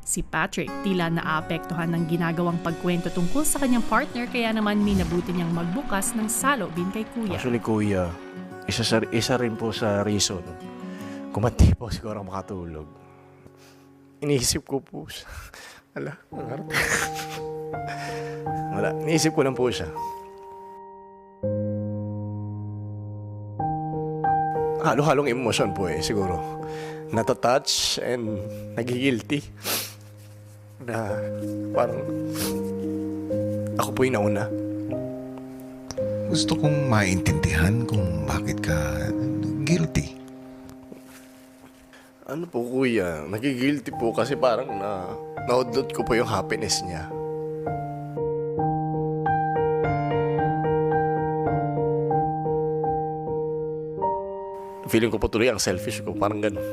Si Patrick tila naapektuhan ng ginagawang pagkwento tungkol sa kanyang partner kaya naman minabuti niyang magbukas ng salobin kay Kuya. Actually, Kuya, isa rin po sa reason kung mati po siguro ako makatulog. Iniisip ko po siya. Wala, iniisip ko lang po siya. Halo-halong emosyon po siguro. Natatouch and nagigilty. Na parang ako po yung nauna. Gusto kong maintindihan kung bakit ka guilty. Ano po kuya, nagigilty po kasi parang naudlot ko po yung happiness niya. Feeling ko po tuloy ang selfish ko, parang gano'n.